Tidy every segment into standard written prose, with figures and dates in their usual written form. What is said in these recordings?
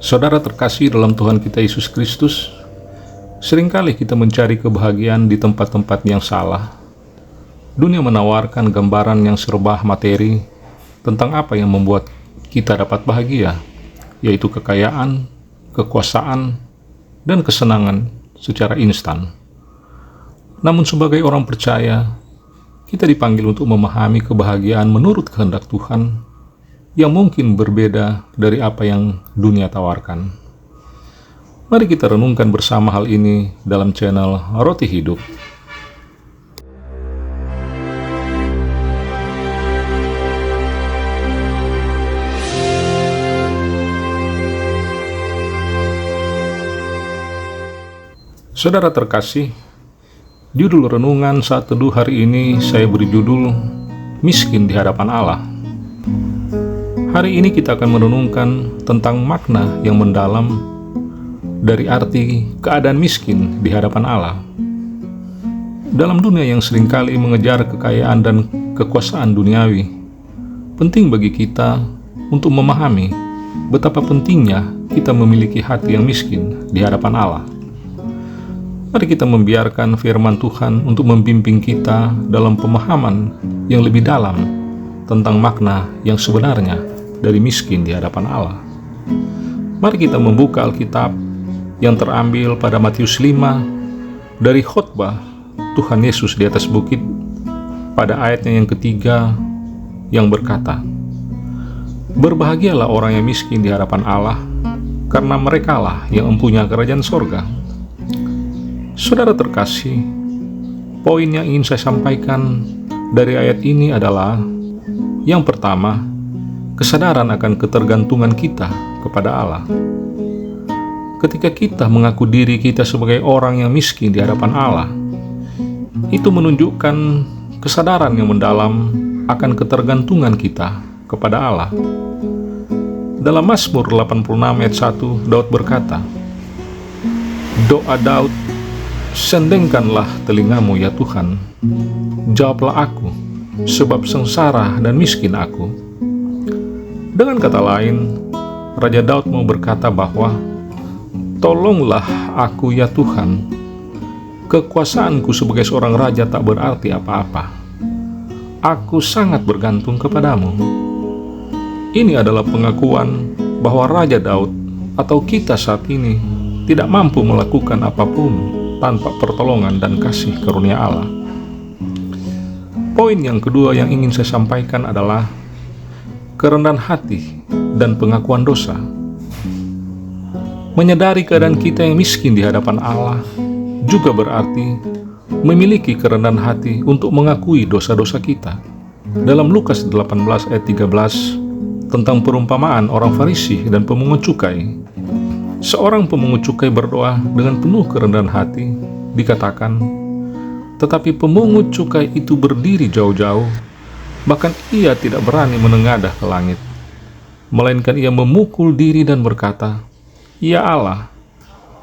Saudara terkasih dalam Tuhan kita Yesus Kristus, seringkali kita mencari kebahagiaan di tempat-tempat yang salah. Dunia menawarkan gambaran yang serba materi tentang apa yang membuat kita dapat bahagia, yaitu kekayaan, kekuasaan, dan kesenangan secara instan. Namun sebagai orang percaya, kita dipanggil untuk memahami kebahagiaan menurut kehendak Tuhan yang mungkin berbeda dari apa yang dunia tawarkan. Mari kita renungkan bersama hal ini dalam channel Roti Hidup. Saudara terkasih, judul renungan saat teduh hari ini saya beri judul Miskin di Hadapan Allah. Hari ini kita akan merenungkan tentang makna yang mendalam dari arti keadaan miskin di hadapan Allah. Dalam dunia yang seringkali mengejar kekayaan dan kekuasaan duniawi, penting bagi kita untuk memahami betapa pentingnya kita memiliki hati yang miskin di hadapan Allah. Mari kita membiarkan firman Tuhan untuk membimbing kita dalam pemahaman yang lebih dalam tentang makna yang sebenarnya dari miskin di hadapan Allah. Mari kita membuka Alkitab yang terambil pada Matius 5 dari khotbah Tuhan Yesus di atas bukit pada ayatnya yang ketiga yang berkata, "Berbahagialah orang yang miskin di hadapan Allah, karena merekalah yang mempunyai kerajaan sorga." Saudara terkasih, poin yang ingin saya sampaikan dari ayat ini adalah yang pertama, kesadaran akan ketergantungan kita kepada Allah. Ketika kita mengaku diri kita sebagai orang yang miskin di hadapan Allah, itu menunjukkan kesadaran yang mendalam akan ketergantungan kita kepada Allah. Dalam Mazmur 86 ayat 1, Daud berkata, "Doa Daud, sendengkanlah telingamu ya Tuhan, jawablah aku, sebab sengsara dan miskin aku." Dengan kata lain, Raja Daud mau berkata bahwa, "Tolonglah aku ya Tuhan, kekuasaanku sebagai seorang raja tak berarti apa-apa. Aku sangat bergantung kepadamu." Ini adalah pengakuan bahwa Raja Daud atau kita saat ini tidak mampu melakukan apapun tanpa pertolongan dan kasih karunia Allah. Poin yang kedua yang ingin saya sampaikan adalah kerendahan hati dan pengakuan dosa. Menyadari keadaan kita yang miskin di hadapan Allah juga berarti memiliki kerendahan hati untuk mengakui dosa-dosa kita. Dalam Lukas 18 ayat 13 tentang perumpamaan orang Farisi dan pemungut cukai, seorang pemungut cukai berdoa dengan penuh kerendahan hati, dikatakan, "Tetapi pemungut cukai itu berdiri jauh-jauh, bahkan ia tidak berani menengadah ke langit, melainkan ia memukul diri dan berkata, 'Ya Allah,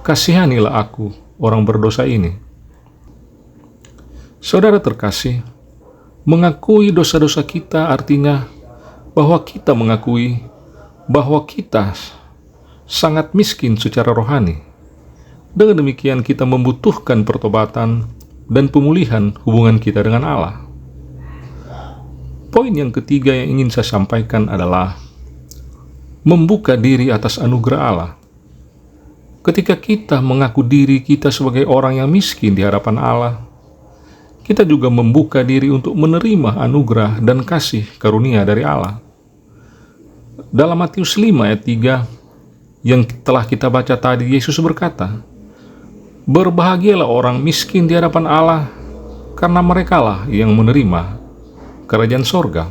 kasihanilah aku, orang berdosa ini.'" Saudara terkasih, mengakui dosa-dosa kita artinya bahwa kita mengakui bahwa kita sangat miskin secara rohani. Dengan demikian kita membutuhkan pertobatan dan pemulihan hubungan kita dengan Allah. Poin yang ketiga yang ingin saya sampaikan adalah membuka diri atas anugerah Allah. Ketika kita mengaku diri kita sebagai orang yang miskin di hadapan Allah, kita juga membuka diri untuk menerima anugerah dan kasih karunia dari Allah. Dalam Matius 5 ayat 3 yang telah kita baca tadi, Yesus berkata, "Berbahagialah orang miskin di hadapan Allah, karena merekalah yang menerima kerajaan sorga."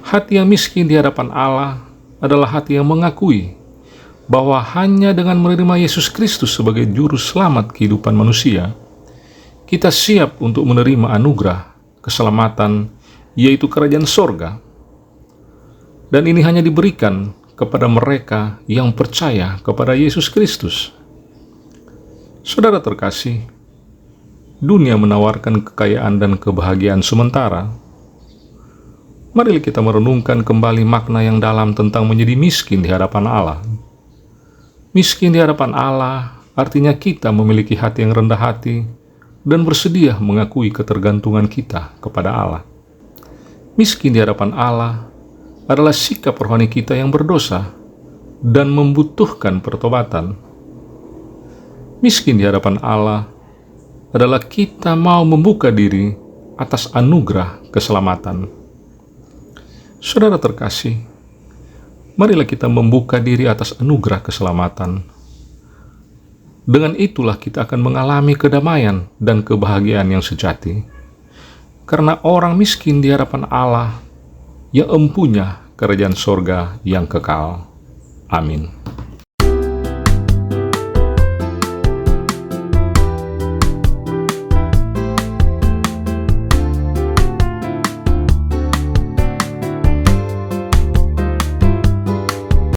Hati yang miskin di hadapan Allah adalah hati yang mengakui bahwa hanya dengan menerima Yesus Kristus sebagai juru selamat kehidupan manusia, kita siap untuk menerima anugerah keselamatan, yaitu kerajaan sorga. Dan ini hanya diberikan kepada mereka yang percaya kepada Yesus Kristus. Saudara terkasih, dunia menawarkan kekayaan dan kebahagiaan sementara. Mari kita merenungkan kembali makna yang dalam tentang menjadi miskin di hadapan Allah. Miskin di hadapan Allah artinya kita memiliki hati yang rendah hati dan bersedia mengakui ketergantungan kita kepada Allah. Miskin di hadapan Allah adalah sikap rohani kita yang berdosa dan membutuhkan pertobatan. Miskin di hadapan Allah adalah kita mau membuka diri atas anugerah keselamatan. Saudara terkasih, marilah kita membuka diri atas anugerah keselamatan. Dengan itulah kita akan mengalami kedamaian dan kebahagiaan yang sejati. Karena orang miskin di hadapan Allah yang empunya kerajaan sorga yang kekal. Amin.